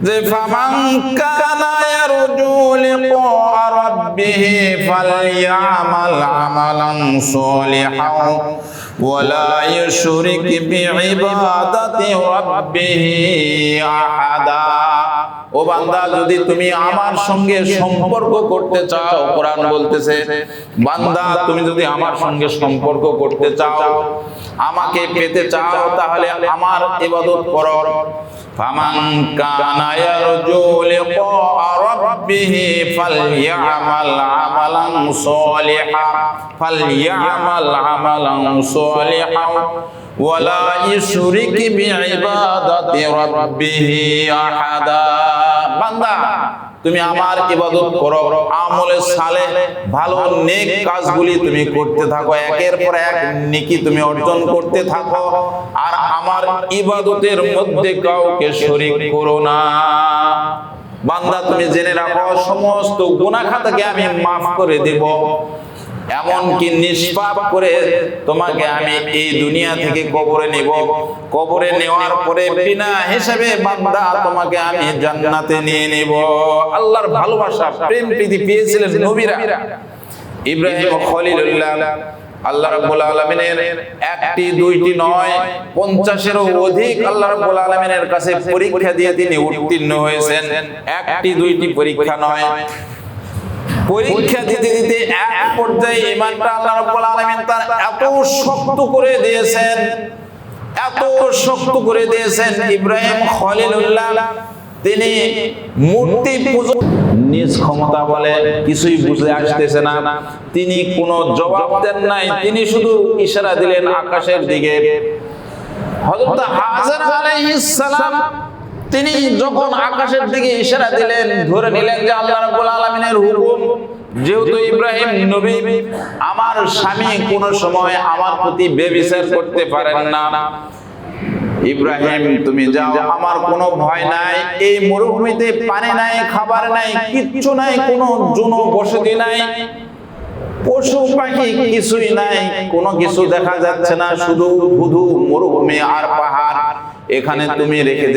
যে ফামান কানা ইয়ারজু লিকা রাব্বিহি ফালইয়ামাল আমালান সালিহান ওয়া লা ইউশরিক বিইবাদাতি রাব্বিহি আহাদা। ও বান্দা, যদি তুমি আমার সঙ্গে সম্পর্ক করতে চাও, কোরআন বলতেছে বান্দা তুমি যদি আমার সঙ্গে সম্পর্ক করতে চাও, আমাকে পেতে চাও, তাহলে আমার ইবাদত করো। ফামান কানা ইয়ারজু লিকা রাব্বিহি ফালইয়ামাল আমালান সালিহান ওয়া লা ইউশরিক বিইবাদাতি রাব্বিহি আহাদা। বান্দা তুমি আমার ইবাদত করো, আমলে সালেহ ভালো নেক কাজগুলি তুমি করতে থাকো, একের পর এক নেকি তুমি অর্জন করতে থাকো, আর আমার ইবাদতের মধ্যে কাউকে শরীক করো না। বান্দা তুমি জেনে রাখো, সমস্ত গুনাহ খাতাকে আমি মাফ করে দেব, এমনকি নিষ্পাপ করে তোমাকে আমি এই দুনিয়া থেকে কবরে নেব। কবরে নেওয়ার পরে বিনা হিসাবে বান্দা তোমাকে আমি জান্নাতে নিয়ে নেব। আল্লাহর ভালোবাসা, প্রেম প্রীতি পেয়েছিলেন নবীরা। ইব্রাহিম খলিলুল্লাহ আল্লাহ রাব্বুল আলামিনের একটি দুইটি নয়, 50-এরও অধিক আল্লাহ রাব্বুল আলামিনের কাছে পরীক্ষা দিয়ে তিনি উত্তীর্ণ হয়েছেন। একটি দুইটি পরীক্ষা নয়, পরীক্ষা দিতে দিতে এক পর্যায়ে ঈমানটা আল্লাহ রাব্বুল আলামিন তার এত শক্ত করে দিয়েছেন, এত শক্ত করে দিয়েছেন, ইব্রাহিম খলিলুল্লাহ তিনি মূর্তি পূজা নিজ ক্ষমতা বলে কিছুই বুঝে আসতেছে না, তিনি কোনো জবাব দেন নাই, তিনি শুধু ইশারা দিলেন আকাশের দিকে। হযরত হাজরা আলাইহিস সালাম তিনি যখন আকাশের দিকে ইশারা দিলেন, ধরে নিলেন যে আল্লাহ রাব্বুল আলামিনের হুকুম, যেহেতু ইব্রাহিম নবী, আমার স্বামী কোন সময় আমার প্রতি বেবিচার করতে পারেন না, ইব্রাহিম তুমি যাও, আমার কোনো ভয় নাই। এই মরুভূমিতে পানি নাই, খাবার নাই, কিচ্ছু নাই, কোনো জনবসতি নাই, পশু পাখি কিছুই নাই, কোনো কিছু দেখা যাচ্ছে না, শুধু ধুধু মরুভূমি আর পাহাড়। এখানে তুমি রেখে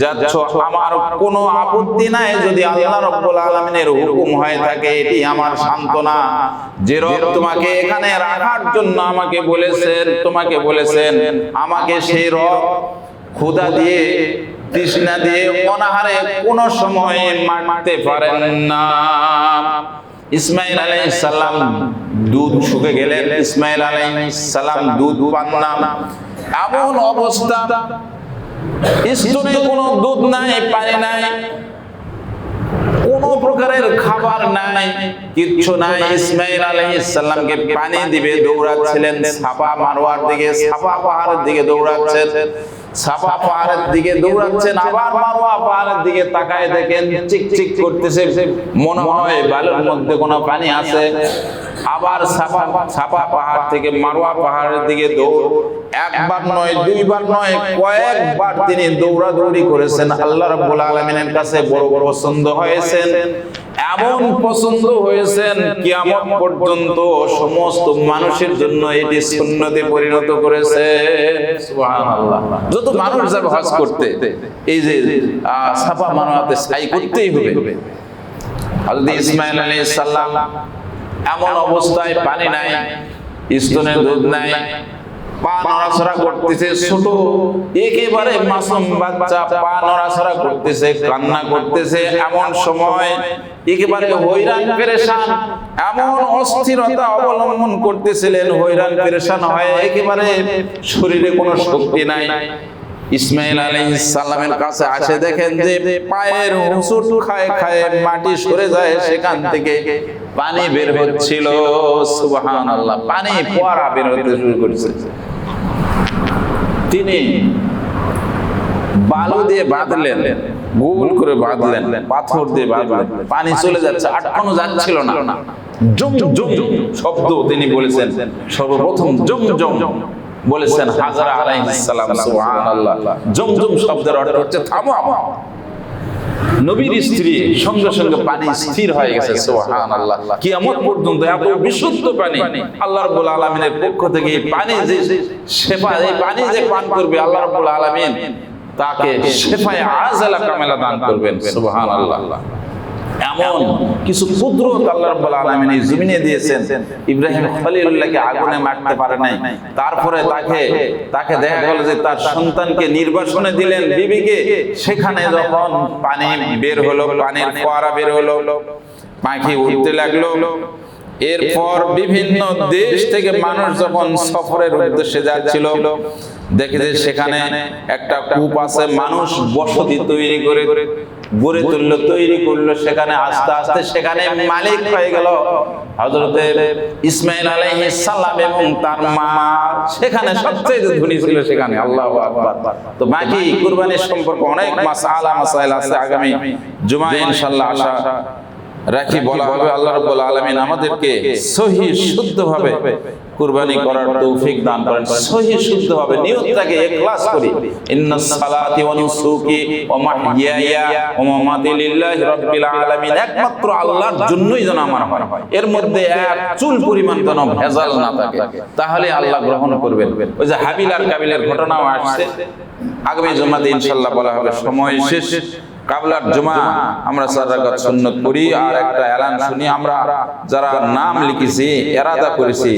যাচ্ছ, আমার কোনো আপত্তি নাই যদি আল্লাহ রাব্বুল আলামিনের হুকুম হয়ে থাকে। এটি আমার সান্ত্বনা যে রব তোমাকে এখানে রাখার জন্য আমাকে বলেছেন, আমাকে সেই রব ক্ষুধা দিয়ে তৃষ্ণা দিয়ে অনাহারে কোনো সময় মারতে পারেন না। ইসমাইল আলাইহিস সালাম দুধ শুকে গেলেন, ইসমাইল আলাইহিস সালাম দুধ পান না, এমন অবস্থা, স্তনে কোনো দুধ নাই, পানি নাই, কোন প্রকারের খাবার নাই, কিচ্ছু নাই। ইসমাইল আলাইহিস সালামকে পানি দিবে দৌড়াচ্ছিলেন সাফা মারওয়ার দিকে, সাফা পাহাড়ের দিকে দৌড়াচ্ছেন, সাফা পাহাড়ের দিকে দৌড়াচ্ছেন, আবার মারওয়া পাহাড়ের দিকে তাকায় দেখেন চিকচিক করতেছে, মনে হয় বালুর মধ্যে কোনো পানি আছে। আবার সাফা পাহাড় থেকে মারওয়া পাহাড়ের দিকে দৌড়, একবার নয়, দুইবার নয়, কয়েকবার তিনি দৌড়াদৌড়ি করেছেন। আল্লাহ রাব্বুল আলামিনের কাছে বড় পছন্দ হয়েছেন, এমন পছন্দ হয়েছেন কিয়ামত পর্যন্ত সমস্ত মানুষের জন্য এটি সুন্নতে পরিণত করেছেন। সুবহানাল্লাহ। যত মানুষ যাবে হজ করতে, এই যে সাফা মারওয়াতে সাই করতেই হবে। হযরত ইসমাইল আলাইহিস সালাম এমন অবস্থায় পানি নাই, স্তনে দুধ নাই, পা নড়াচড়া করতেছে, ছোট একেবারে মাসুম বাচ্চা পা নড়াচড়া করতেছে, কান্না করতেছে, এমন সময় একেবারে হয়রান পেরেশান, এমন অস্থিরতা অবলম্বন করতেছিলেন, হয়রান পেরেশান হয়ে একেবারে শরীরে কোনো শক্তি নাই। ইসমাইল আলাইহিস সালামের কাছে আসে, দেখেন যে পায়ের হোঁচট খায় খায় মাটি সরে যায়, সেখান থেকে পানি বের হচ্ছিল। সুবহানাল্লাহ, পানি ফোয়ারা বের হতে শুরু করেছে। তিনি বালু দিয়ে বাঁধলেন, গোল করে বাঁধলেন, পাথর দিয়ে বাঁধলেন, পানি চলে যাচ্ছে, আটকানো যাচ্ছিল না। জম জম শব্দ তিনি বলেছেন, সর্বপ্রথম জম জম বলেছেন হাজরা আলাইহিস সালাম। সুবহানাল্লাহ, জমজম শব্দের অর্থ হচ্ছে থামো। নবীর স্ত্রী সঙ্গে সঙ্গে পানি স্থির হয়ে গেছে। সুবহানাল্লাহ, কিয়ামত পর্যন্ত এত বিশুদ্ধ পানি আল্লাহ রাব্বুল আলামিনের পক্ষ থেকে, এই পানি যে শেফা, এই পানি যে পান করবে আল্লাহ রাব্বুল আলামিন তাকে শেফায়ে আজলা কামেলা দান করবেন। সুবহানাল্লাহ। এমন কিছু কুদরত আল্লাহ রাব্বুল আলামিন এই জমিনে দিয়েছেন। ইব্রাহিম খলিলুল্লাহকে আগুনে মারতে পারে নাই, তারপরে তাকে দেখা গেল যে তার সন্তানকে নির্বাসনে দিলেন বিবিকে, সেখানে যখন পানি বের হলো, পানির ফোয়ারা বের হলো, পাখি উঠতে লাগলো, এরপর বিভিন্ন দেশ থেকে মানুষ যখন সফরের উদ্দেশ্যে যাচ্ছিল, দেখে যে সেখানে একটা কূপ আছে, মানুষ বসতি তৈরি করে গড়ে তুললো, তৈরি করলো, সেখানে আস্তে আস্তে সেখানে মালিক হয়ে গেল হযরতে ইসমাঈল আলাইহিস সালাম এবং তার মা। সেখানে সবচেয়ে ধনী ছিল সেখানে। আল্লাহু আকবার। তো বাকি কুরবানির সম্পর্কে অনেক মাসাইল আছে, আগামী জুমায় ইনশাআল্লাহ আশা রাখি বলা হবে। আল্লাহ রাব্বুল আলামিন আমাদেরকে সহি শুদ্ধভাবে কুরবানি করার তৌফিক দান করেন। সহি শুদ্ধভাবে নিয়তটাকে ইখলাস করি, ইন্নাস সালাতি ওয়া নুসুকি ওয়া মাহইয়ায়া ওয়া মামাতি লিল্লাহি রাব্বিল আলামিন, একমাত্র আল্লাহর জন্যই যেন আমার হয়, এর মধ্যে এক চুল পরিমাণ যেন ভেজাল না থাকে, তাহলে আল্লাহ গ্রহণ করবেন। ওই যে হাবিল আর কাবিলের ঘটনাও আসছে, আগামী জুমাতে ইনশাআল্লাহ বলা হবে। সময় শেষ। কাবলার জুমা আমরা 4 রাকাত সুন্নাত পড়ি। আর একটা এলান শুনি, আমরা যারা নাম লিখেছি, ইরাদা করেছি